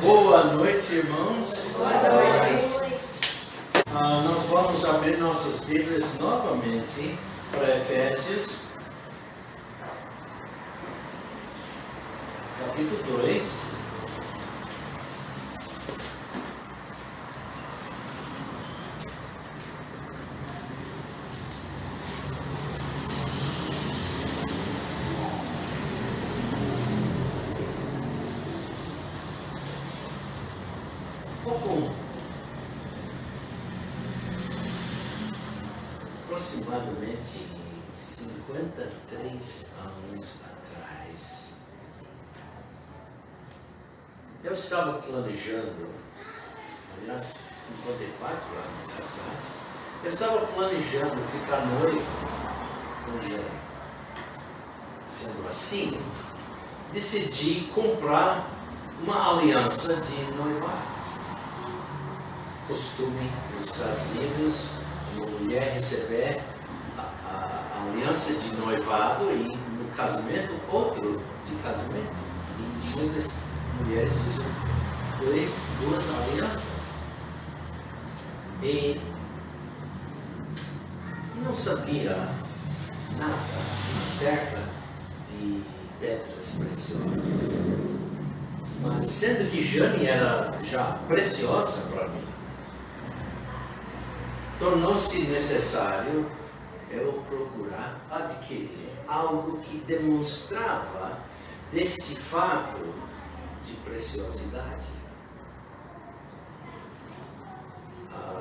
Boa noite, irmãos. Boa noite. Nós vamos abrir nossas Bíblias novamente para Efésios, capítulo 2. Aproximadamente 53 anos atrás, eu estava planejando, aliás, 54 anos atrás, eu estava planejando ficar noivo com Jane. Sendo assim, decidi comprar uma aliança de noivado. Costume nos Estados Unidos, uma mulher receber a aliança de noivado e no casamento outro de casamento. E muitas mulheres usam duas alianças. E não sabia nada acerca de pedras preciosas. Mas sendo que Jane era já preciosa para mim, tornou-se necessário eu procurar adquirir algo que demonstrava deste fato de preciosidade.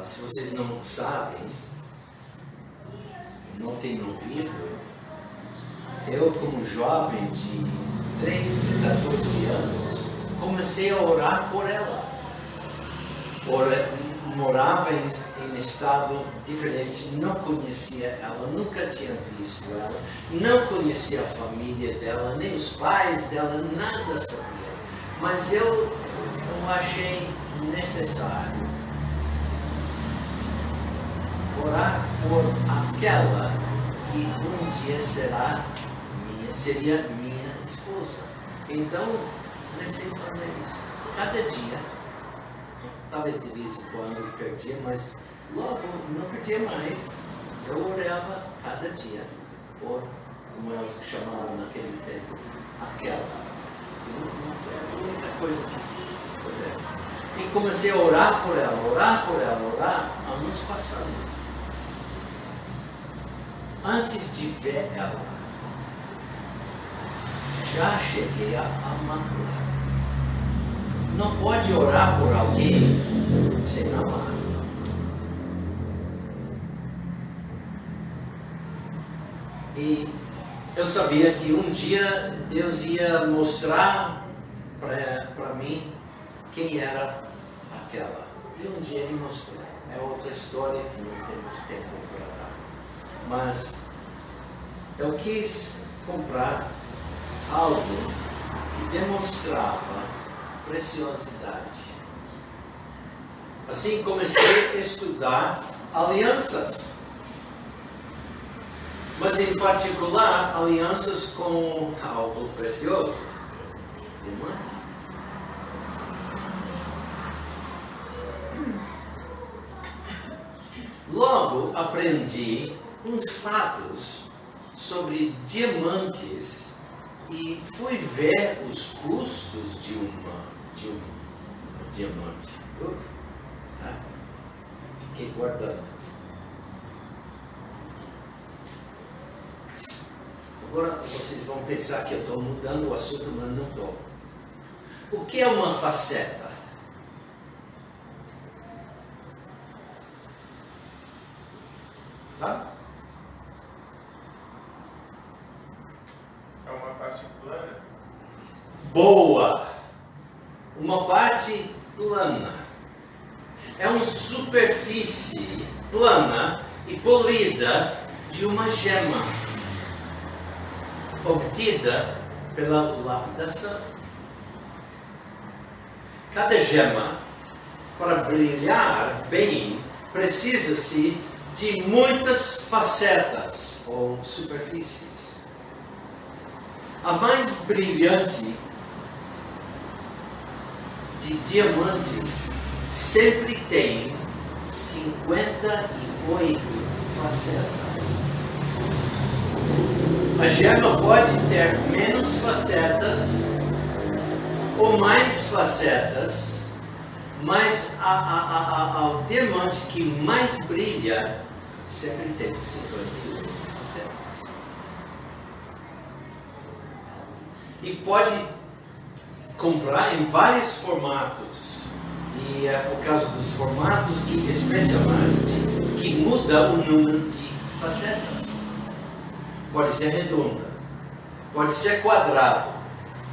Se vocês não sabem, não têm ouvido, eu como jovem de 13, 14 anos, comecei a orar por ela. Morava em estado diferente, não conhecia ela, nunca tinha visto ela, não conhecia a família dela, nem os pais dela, nada sabia. Mas eu achei necessário orar por aquela que um dia seria minha esposa. Então, comecei a fazer isso. Cada dia, talvez de vez em quando eu perdia, mas logo não perdia mais. Eu orava cada dia por, como eu chamava naquele tempo, aquela. Era a única coisa que pudesse. E comecei a orar por ela, anos passando. Antes de ver ela, já cheguei a amá-la. Não pode orar por alguém sem amar. E eu sabia que um dia Deus ia mostrar para mim quem era aquela. E um dia Ele mostrou. É outra história que não temos tempo para dar. Mas eu quis comprar algo que demonstrava preciosidade. Assim comecei a estudar alianças, mas em particular alianças com algo precioso, diamante. Logo aprendi uns fatos sobre diamantes e fui ver os custos de um diamante. Fiquei guardando. Agora vocês vão pensar que eu estou mudando o assunto, mas não estou. O que é uma faceta? Sabe? É uma parte plana. Boa! Uma parte plana. É uma superfície plana e polida de uma gema, obtida pela lapidação. Cada gema, para brilhar bem, precisa-se de muitas facetas ou superfícies. A mais brilhante de diamantes sempre tem 58 facetas. A gema pode ter menos facetas ou mais facetas, mas o diamante que mais brilha sempre tem 58 facetas. E pode comprar em vários formatos. E é por causa dos formatos que, especialmente, que muda o número de facetas. Pode ser redonda, pode ser quadrado,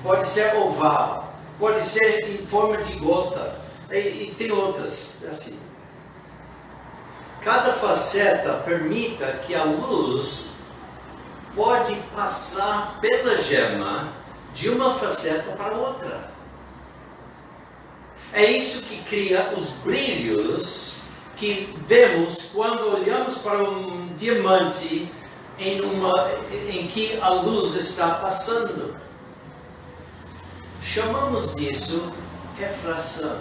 pode ser oval, pode ser em forma de gota, e tem outras assim. Cada faceta permite que a luz pode passar pela gema de uma faceta para outra. É isso que cria os brilhos que vemos quando olhamos para um diamante em que a luz está passando. Chamamos disso refração.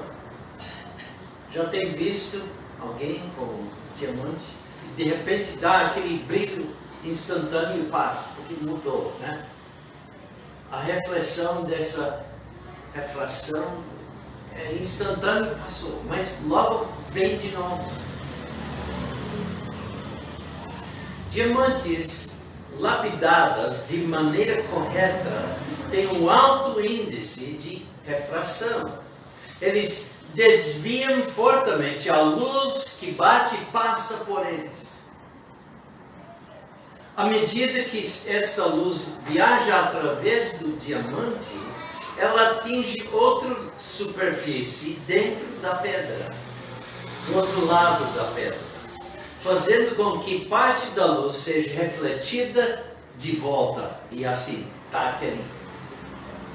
Já tem visto alguém com um diamante e de repente dá aquele brilho instantâneo e passa, porque mudou, né? A reflexão dessa refração é instantâneo, passou, mas logo vem de novo. Diamantes lapidados de maneira correta têm um alto índice de refração. Eles desviam fortemente a luz que bate e passa por eles. À medida que esta luz viaja através do diamante, ela atinge outra superfície dentro da pedra, do outro lado da pedra, fazendo com que parte da luz seja refletida de volta, e assim está aquele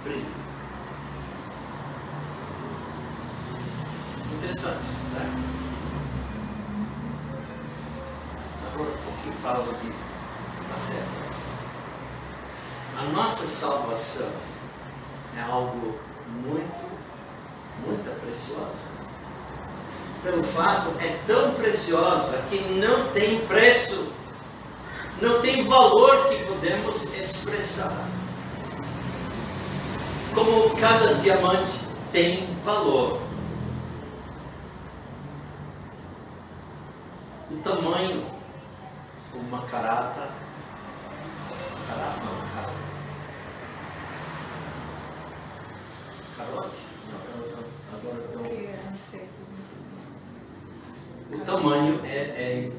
brilho. Interessante, né? Agora, por que falo de facetas? A nossa salvação é algo muito preciosa. Pelo fato, é tão preciosa que não tem preço, não tem valor que podemos expressar. Como cada diamante tem valor. O tamanho, uma carote, o tamanho é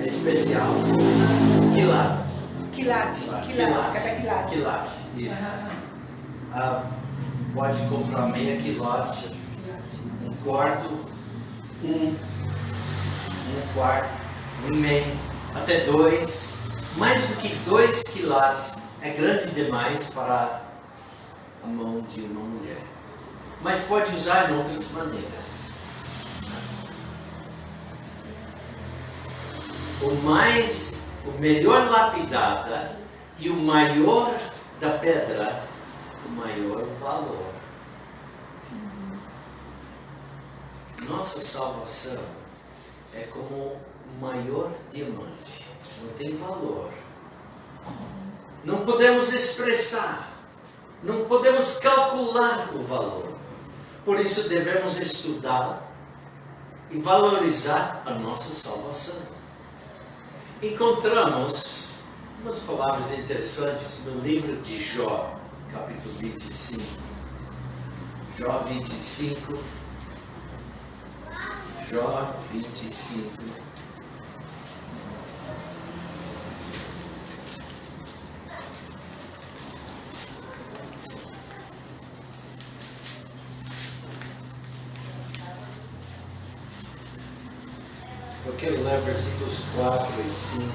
especial. Quilate, isso. Pode comprar meia quilate, um quarto, um meio, até 2. Mais do que 2 quilates é grande demais para a mão de uma mulher. Mas pode usar em outras maneiras. O melhor lapidada e o maior da pedra, o maior valor. Nossa salvação é como o maior diamante. Não tem valor. Não podemos expressar. Não podemos calcular o valor. Por isso devemos estudar e valorizar a nossa salvação. Encontramos umas palavras interessantes no livro de Jó, capítulo 25. Jó 25. Jó 25. Eu quero ler versículos 4 e 5.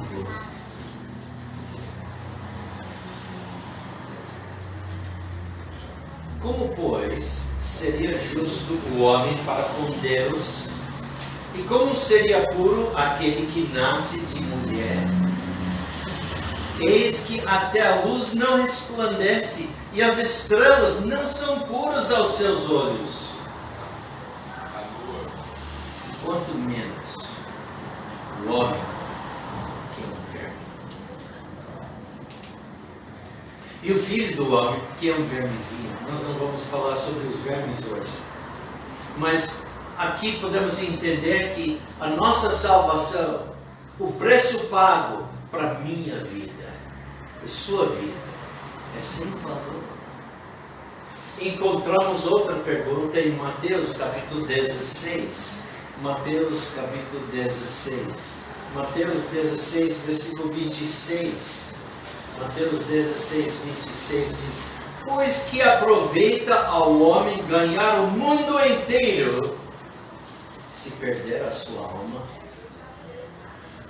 Como, pois, seria justo o homem para com Deus? E como seria puro aquele que nasce de mulher? Eis que até a luz não resplandece E as estrelas não são puras aos seus olhos. A lua. Quanto menos o homem que é um verme. E o filho do homem que é um vermezinho. Nós não vamos falar sobre os vermes hoje. Mas aqui podemos entender que a nossa salvação, o preço pago para a minha vida, a sua vida, é sem valor. Encontramos outra pergunta em Mateus capítulo 16. Mateus capítulo 16. Mateus 16, versículo 26. Mateus 16, 26 diz: pois que aproveita ao homem ganhar o mundo inteiro, se perder a sua alma?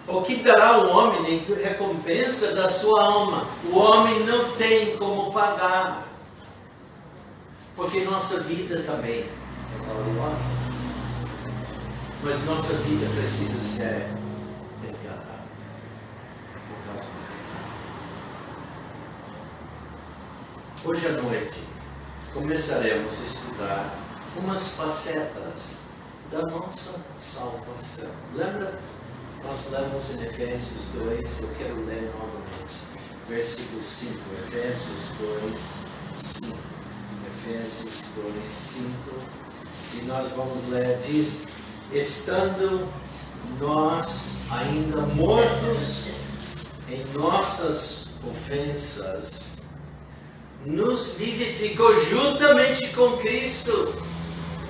O que dará o homem em recompensa da sua alma? O homem não tem como pagar. Porque nossa vida também é valiosa. Mas nossa vida precisa ser resgatada por causa do pecado. Hoje à noite começaremos a estudar umas facetas da nossa salvação. Lembra? Nós lemos em Efésios 2, eu quero ler novamente, versículo 5, Efésios 2, 5. Efésios 2, 5, e nós vamos ler, diz: estando nós ainda mortos em nossas ofensas, nos vivificou juntamente com Cristo,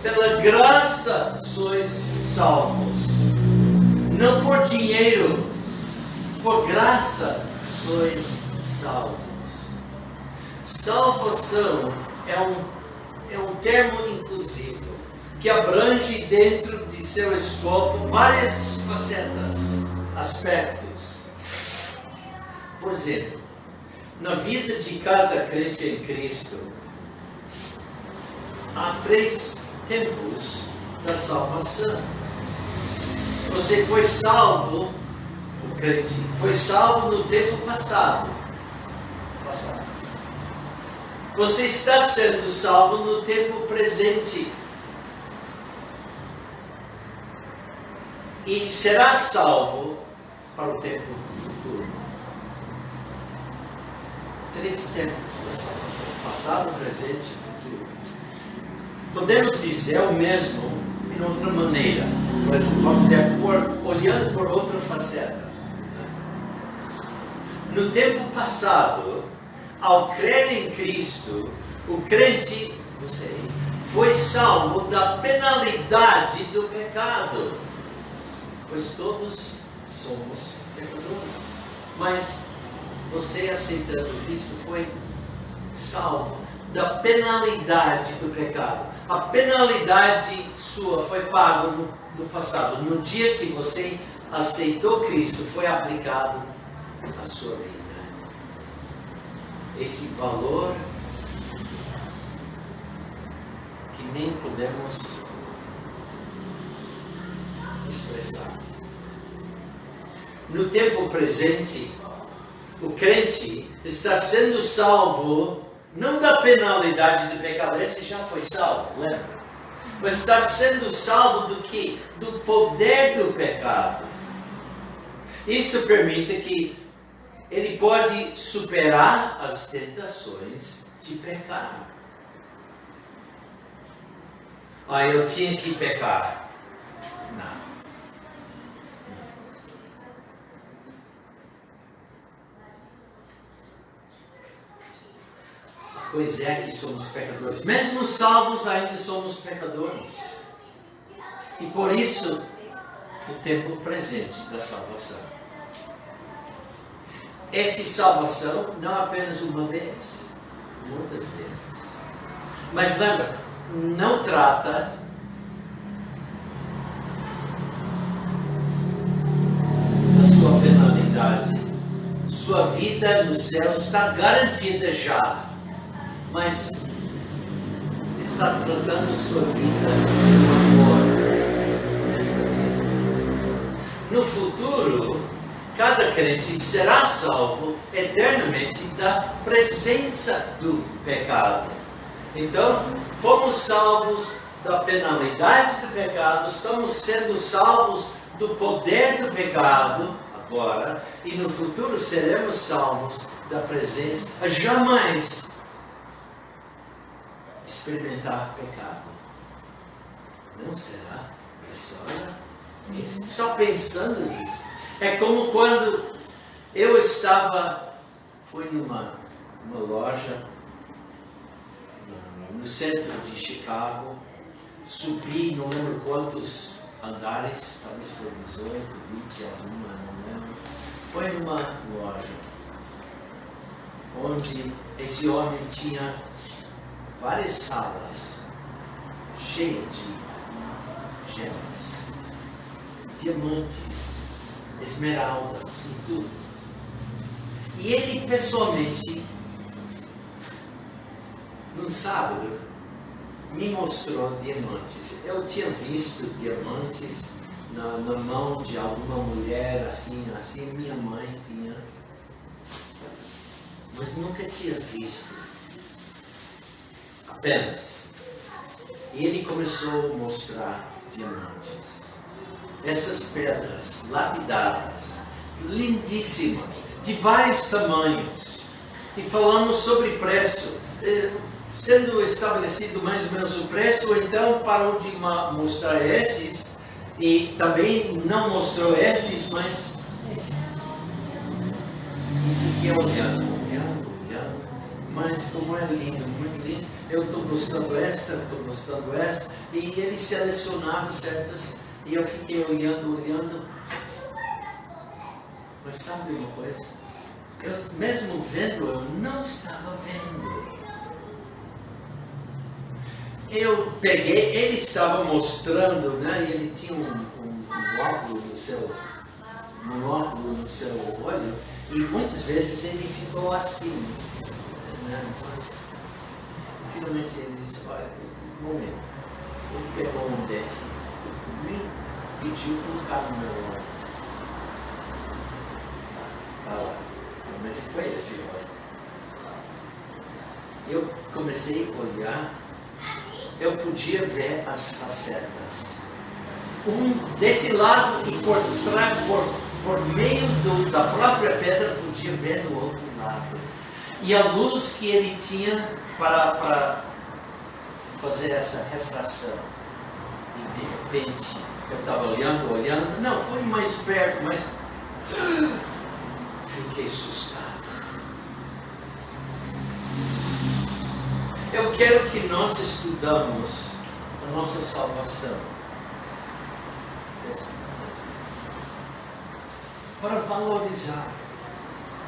pela graça sois salvos. Não por dinheiro, por graça sois salvos. Salvação é um termo inclusivo, que abrange dentro de seu escopo várias facetas, aspectos. Por exemplo, na vida de cada crente em Cristo, há 3 tempos da salvação. Você foi salvo, o crente foi salvo no tempo passado. Você está sendo salvo no tempo presente. E será salvo para o tempo futuro. 3 tempos da salvação: passado, presente e futuro. Podemos dizer o mesmo de outra maneira, mas vamos dizer, olhando por outra faceta. No tempo passado, ao crer em Cristo, o crente, você, foi salvo da penalidade do pecado, pois todos somos pecadores. Mas você, aceitando Cristo, foi salvo da penalidade do pecado. A penalidade sua foi paga no passado. No dia que você aceitou Cristo, foi aplicado à sua vida. Esse valor que nem podemos expressar. No tempo presente, o crente está sendo salvo não da penalidade do pecado, esse já foi salvo, lembra? Mas está sendo salvo do que? Do poder do pecado. Isso permite que ele pode superar as tentações de pecar. Eu tinha que pecar. Não. Pois é que somos pecadores. Mesmo salvos, ainda somos pecadores. E por isso, o tempo presente da salvação. Essa salvação não apenas uma vez, muitas vezes. Mas lembra, não trata da sua penalidade. Sua vida no céu está garantida já. Mas está tratando sua vida com amor nesta vida. No futuro, cada crente será salvo eternamente da presença do pecado. Então, fomos salvos da penalidade do pecado, estamos sendo salvos do poder do pecado agora, e no futuro seremos salvos da presença, jamais experimentar pecado. Não será? Só pensando nisso. É como quando eu fui numa loja no centro de Chicago, subi, não lembro quantos andares, talvez foi 18, 20, alguma, não lembro. Foi numa loja onde esse homem tinha várias salas cheias de gemas, diamantes, esmeraldas e tudo. E ele pessoalmente, num sábado, me mostrou diamantes. Eu tinha visto diamantes na mão de alguma mulher, assim, minha mãe tinha, mas nunca tinha visto. Apenas. E ele começou a mostrar diamantes. Essas pedras lapidadas, lindíssimas, de vários tamanhos. E falamos sobre preço. Sendo estabelecido mais ou menos o preço, então parou de mostrar esses. E também não mostrou esses, mas esses. E fiquei olhando. Mas como é lindo, mais lindo. Eu estou gostando esta. E ele selecionava certas. E eu fiquei olhando. Mas sabe uma coisa? Eu, mesmo vendo, eu não estava vendo. Eu peguei, ele estava mostrando, né? E ele tinha um óculos no seu olho. E muitas vezes ele ficou assim. Finalmente ele disse, olha, um momento, ele pegou um desse, me pediu colocar no meu olho. Tá lá, realmente foi esse olho. Eu comecei a olhar, eu podia ver as facetas. Desse lado e por meio da própria pedra, podia ver no outro lado. E a luz que ele tinha para fazer essa refração. E de repente, eu estava olhando, não, foi mais perto, mas fiquei assustado. Eu quero que nós estudamos a nossa salvação. Para valorizar.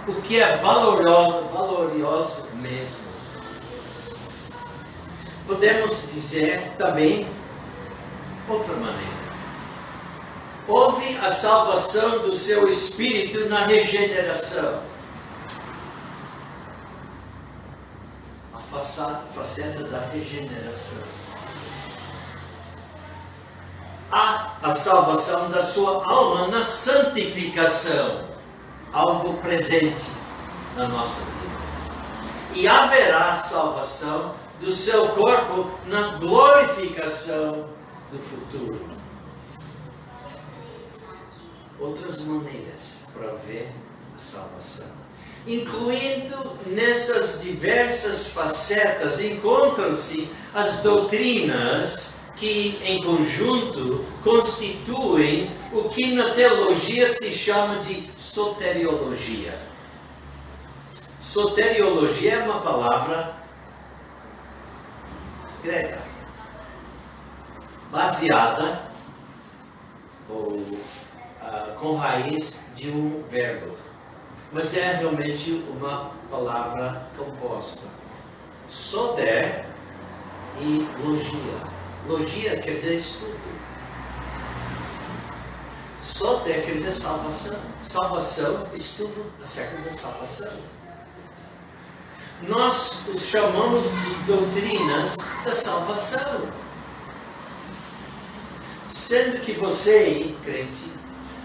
O que é valoroso mesmo. Podemos dizer também outra maneira. Houve a salvação do seu espírito na regeneração. A faceta da regeneração. Há a salvação da sua alma na santificação. Algo presente na nossa vida. E haverá salvação do seu corpo na glorificação do futuro. Outras maneiras para ver a salvação. Incluindo nessas diversas facetas, encontram-se as doutrinas que, em conjunto, constituem o que na teologia se chama de soteriologia. Soteriologia é uma palavra grega, baseada com raiz de um verbo, mas é realmente uma palavra composta. Soter e logia. Logia quer dizer estudo. Soter quer dizer salvação. Salvação, estudo acerca da salvação. Nós os chamamos de doutrinas da salvação. Sendo que você, crente,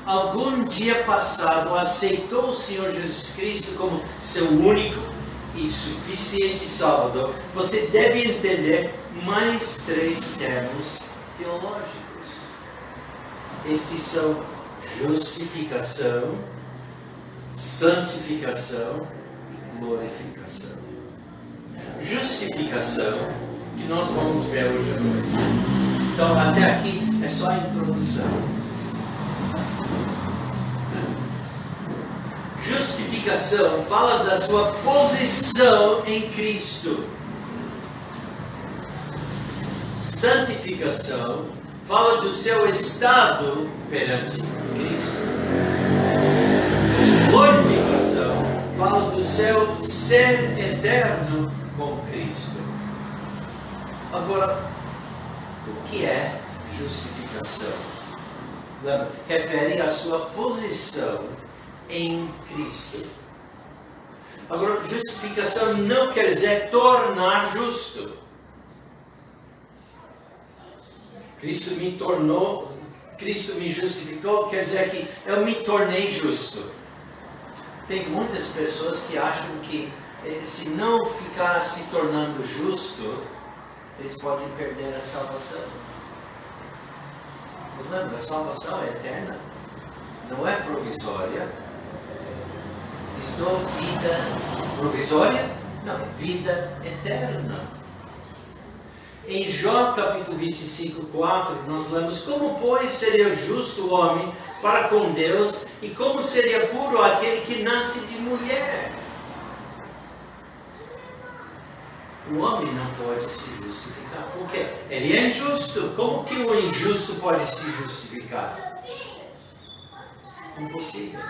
algum dia passado aceitou o Senhor Jesus Cristo como seu único e suficiente Salvador, você deve entender mais 3 termos teológicos. Estes são justificação, santificação e glorificação. Justificação, que nós vamos ver hoje à noite. Então, até aqui é só a introdução. Justificação fala da sua posição em Cristo. Santificação fala do seu estado perante Cristo. Glorificação fala do seu ser eterno com Cristo. Agora, o que é justificação? Refere à sua posição em Cristo. Agora, justificação não quer dizer tornar justo. Cristo me justificou, quer dizer que eu me tornei justo. Tem muitas pessoas que acham que se não ficar se tornando justo, eles podem perder a salvação. Mas lembra, a salvação é eterna, não é provisória. Estou vida provisória? Não, vida eterna. Em Jó capítulo 25, 4, nós lemos: como, pois, seria justo o homem para com Deus, e como seria puro aquele que nasce de mulher? O homem não pode se justificar. Por quê? Ele é injusto. Como que o injusto pode se justificar? Impossível.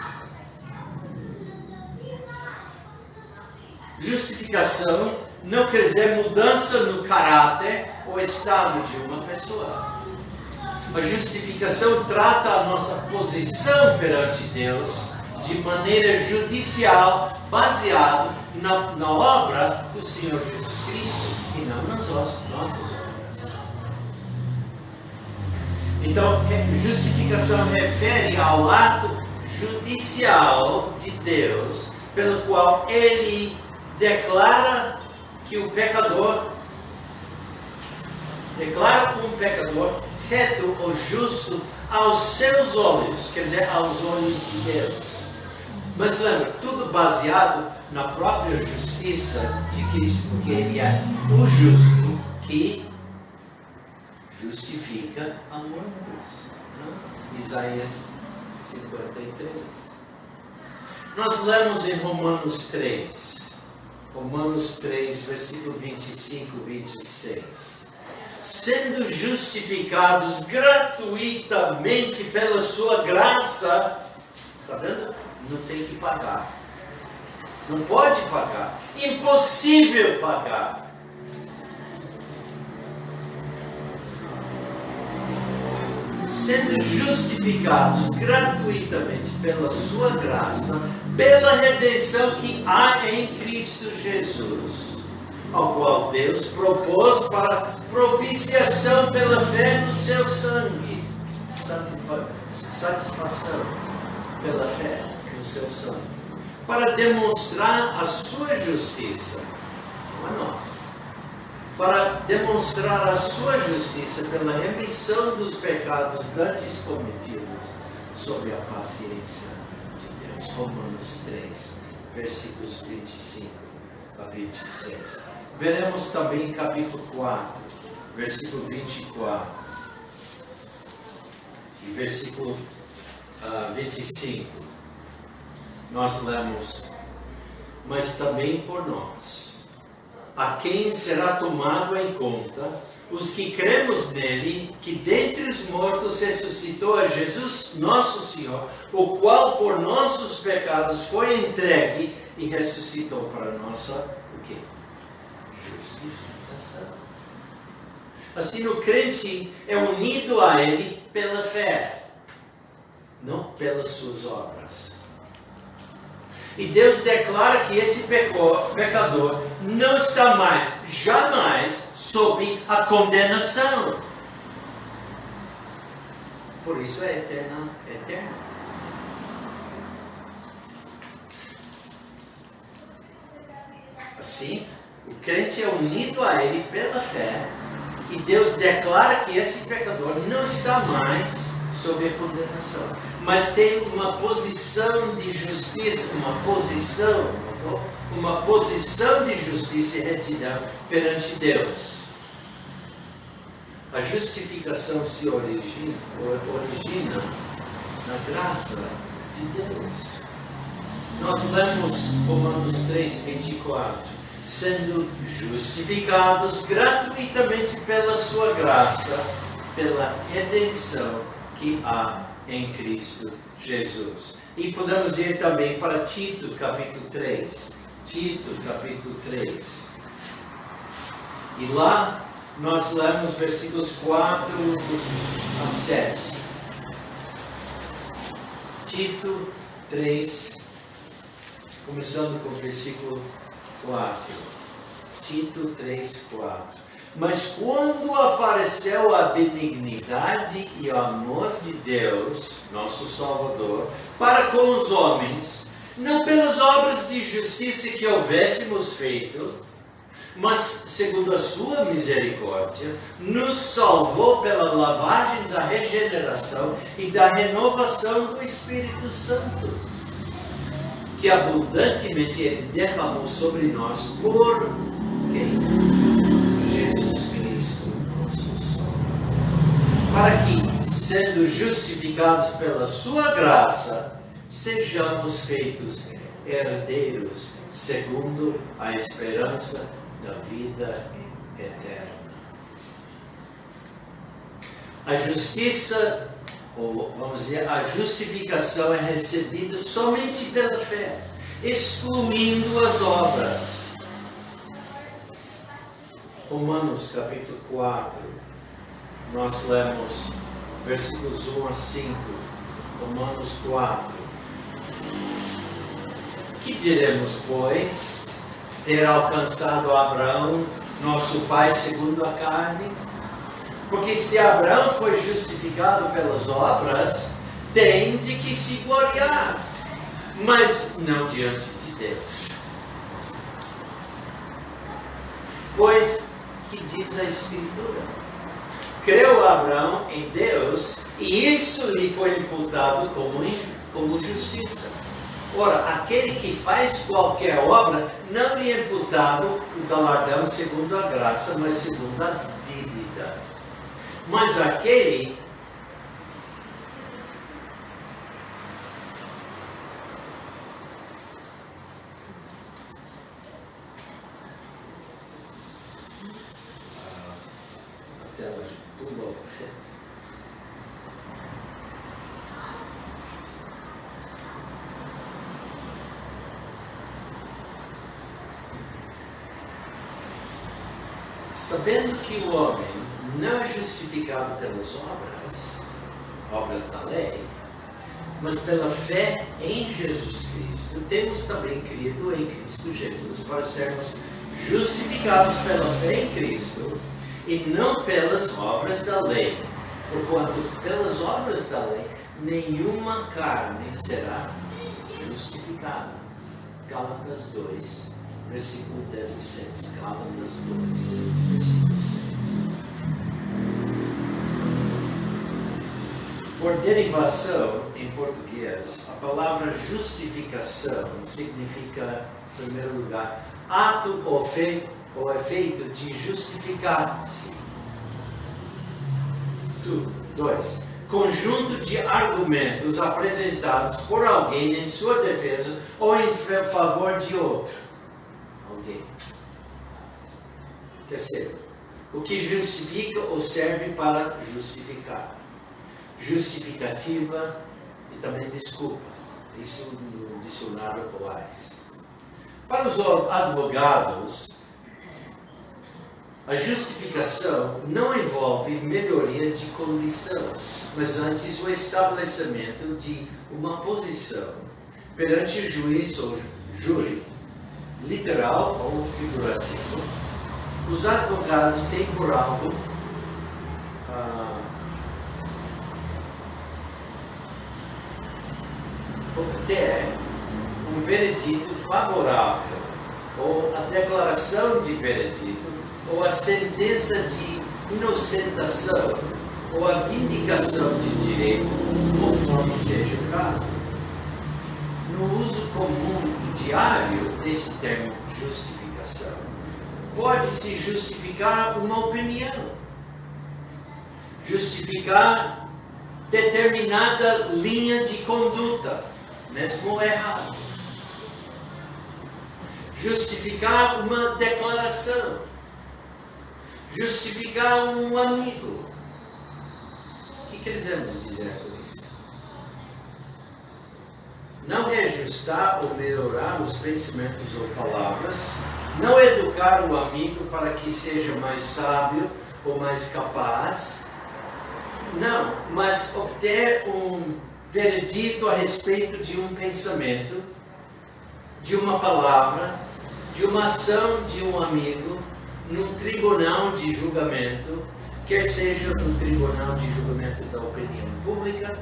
Justificação não quer dizer mudança no caráter ou estado de uma pessoa. A justificação trata a nossa posição perante Deus de maneira judicial, baseado na obra do Senhor Jesus Cristo e não nas nossas obras. Então, justificação refere ao ato judicial de Deus, pelo qual Ele declara que o pecador, reto ou justo aos seus olhos, quer dizer, aos olhos de Deus. Mas lembra, tudo baseado na própria justiça de Cristo, porque Ele é o justo que justifica a muitos. Isaías 53. Nós lemos em Romanos 3, versículo 25 e 26. Sendo justificados gratuitamente pela sua graça, está vendo? Não tem que pagar. Não pode pagar. Impossível pagar. Sendo justificados gratuitamente pela sua graça, pela redenção que há em Cristo Jesus, ao qual Deus propôs para propiciação pela fé no seu sangue, satisfação pela fé no seu sangue, para demonstrar a sua justiça, não a nossa, para demonstrar a sua justiça pela remissão dos pecados antes cometidos, sob a paciência de Deus. Romanos 3, versículos 25 a 26. Veremos também em capítulo 4, versículo 24 e versículo 25. Nós lemos: mas também por nós, a quem será tomado em conta os que cremos nele, que dentre os mortos ressuscitou a Jesus nosso Senhor, o qual por nossos pecados foi entregue e ressuscitou para nossa, o quê? Justificação. Assim, o crente é unido a ele pela fé, não pelas suas obras. E Deus declara que esse pecador não está mais, jamais, sob a condenação. Por isso é eterno. Assim, o crente é unido a Ele pela fé e Deus declara que esse pecador não está mais sob a condenação, mas tem uma posição de justiça, uma posição de justiça e retidão perante Deus. A justificação se origina na graça de Deus. Nós lemos Romanos 3:24, sendo justificados gratuitamente pela sua graça, pela redenção que há em Cristo Jesus. E podemos ir também para Tito, capítulo 3. Tito, capítulo 3. E lá nós lemos versículos 4 a 7. Tito 3, começando com o versículo 4. Tito 3, 4. Mas quando apareceu a benignidade e o amor de Deus, nosso Salvador, para com os homens, não pelas obras de justiça que houvéssemos feito, mas segundo a sua misericórdia, nos salvou pela lavagem da regeneração e da renovação do Espírito Santo, que abundantemente Ele derramou sobre nós por quem? Jesus Cristo, nosso Salvador. Para que, sendo justificados pela sua graça, sejamos feitos herdeiros segundo a esperança da vida eterna. A justiça, ou vamos dizer, a justificação é recebida somente pela fé, excluindo as obras. Romanos capítulo 4, nós lemos versículos 1 a 5, Romanos 4. Que diremos, pois? Ter alcançado Abraão, nosso pai segundo a carne? Porque se Abraão foi justificado pelas obras, tem de que se gloriar, mas não diante de Deus. Pois, que diz a Escritura? Creu Abraão em Deus, e isso lhe foi imputado como justiça. Ora, aquele que faz qualquer obra, não lhe é imputado o galardão segundo a graça, mas segundo a dívida. Mas aquele a tela pulou. Sabendo que o homem não é justificado pelas obras da lei, mas pela fé em Jesus Cristo, temos também crido em Cristo Jesus para sermos justificados pela fé em Cristo e não pelas obras da lei, porquanto pelas obras da lei nenhuma carne será justificada. Gálatas 2. Versículo 16, Gálatas 2, versículo 6. Por derivação, em português, a palavra justificação significa, em primeiro lugar, ato ou efeito de justificar-se. 2. Conjunto de argumentos apresentados por alguém em sua defesa ou em favor de outro. 3. O que justifica ou serve para justificar. Justificativa e também desculpa. Isso no dicionário Boaz. Para os advogados, a justificação não envolve melhoria de condição, mas antes o estabelecimento de uma posição perante o juiz ou júri, literal ou figurativo. Os advogados têm por alvo obter um veredito favorável ou a declaração de veredito, ou a sentença de inocentação, ou a vindicação de direito, conforme seja o caso. No uso comum e diário desse termo justificação, pode-se justificar uma opinião, justificar determinada linha de conduta, mesmo errado, justificar uma declaração, justificar um amigo. O que queremos dizer com isso? Não reajustar ou melhorar os pensamentos ou palavras, não educar o amigo para que seja mais sábio ou mais capaz, não, mas obter um veredito a respeito de um pensamento, de uma palavra, de uma ação de um amigo, num tribunal de julgamento, quer seja um tribunal de julgamento da opinião pública,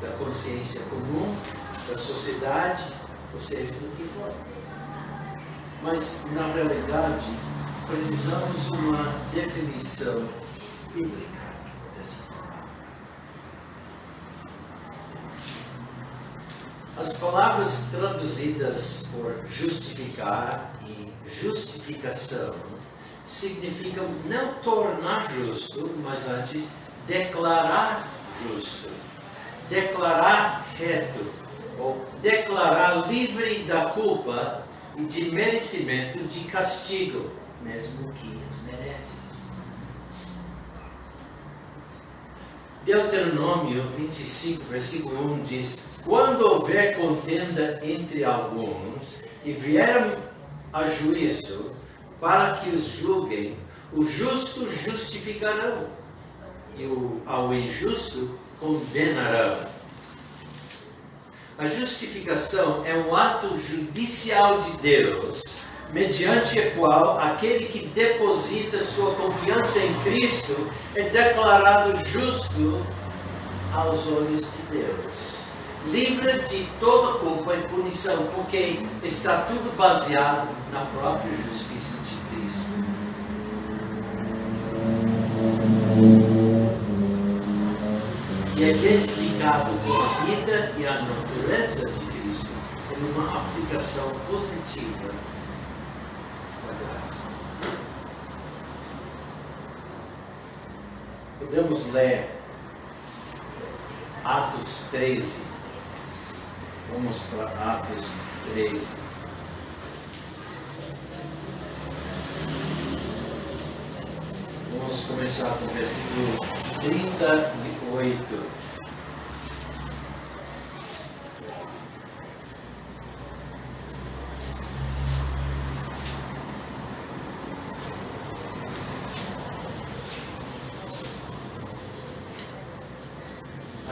da consciência comum, da sociedade, ou seja, do que for. Mas, na realidade, precisamos de uma definição bíblica dessa palavra. As palavras traduzidas por justificar e justificação significam não tornar justo, mas antes declarar justo, declarar reto, ou declarar livre da culpa e de merecimento de castigo, mesmo que merece. Deuteronômio 25, versículo 1 diz: quando houver contenda entre alguns e vieram a juízo, para que os julguem, os justos justificarão e ao injusto condenarão. A justificação é um ato judicial de Deus, mediante o qual aquele que deposita sua confiança em Cristo é declarado justo aos olhos de Deus, livre de toda culpa e punição, porque está tudo baseado na própria justiça de Cristo. E é identificado com a vida e a natureza de Cristo como uma aplicação positiva da graça. Podemos ler Atos 13. Vamos para Atos 13. Vamos começar com o versículo 38.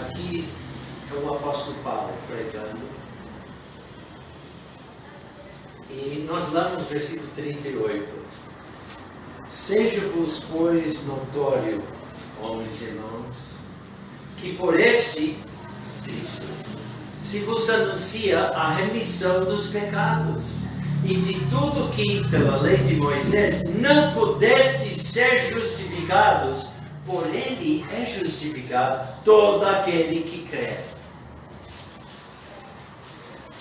Aqui é o apóstolo Paulo pregando. E nós lemos o versículo 38. Seja-vos, pois, notório, homens e irmãos, que por este Cristo se vos anuncia a remissão dos pecados, e de tudo que, pela lei de Moisés, não pudestes ser justificados, por ele é justificado todo aquele que crê.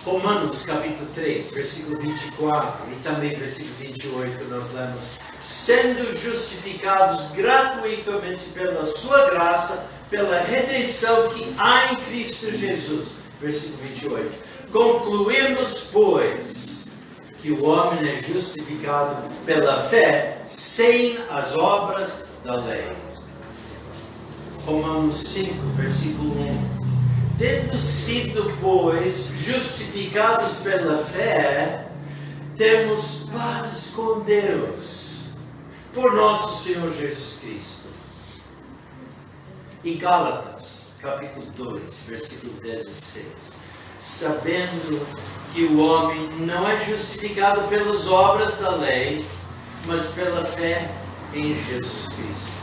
Romanos capítulo 3, versículo 24 e também versículo 28, nós lemos: sendo justificados gratuitamente pela sua graça, pela redenção que há em Cristo Jesus. Versículo 28. Concluímos, pois, que o homem é justificado pela fé, sem as obras da lei. Romanos 5, versículo 1. Tendo sido, pois, justificados pela fé, temos paz com Deus, por nosso Senhor Jesus Cristo. E Gálatas, capítulo 2, versículo 16. Sabendo que o homem não é justificado pelas obras da lei, mas pela fé em Jesus Cristo.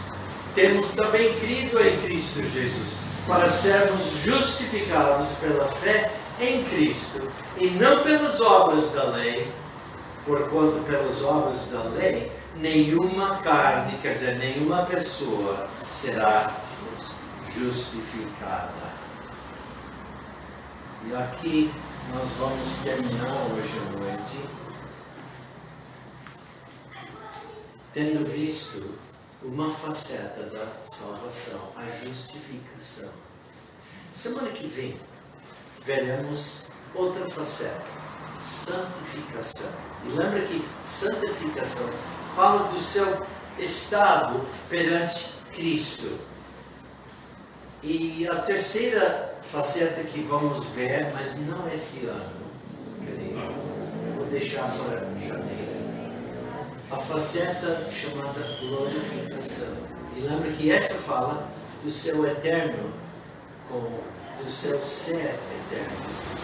Temos também crido em Cristo Jesus, para sermos justificados pela fé em Cristo, e não pelas obras da lei, porquanto pelas obras da lei, nenhuma carne, quer dizer, nenhuma pessoa será justificada. E aqui nós vamos terminar hoje à noite, tendo visto uma faceta da salvação, a justificação. Semana que vem, veremos outra faceta, santificação. E lembra que santificação fala do seu estado perante Cristo. E a terceira faceta que vamos ver, mas não esse ano, vou deixar para janeiro, a faceta chamada glorificação. E lembra que essa fala do seu eterno, do seu ser eterno.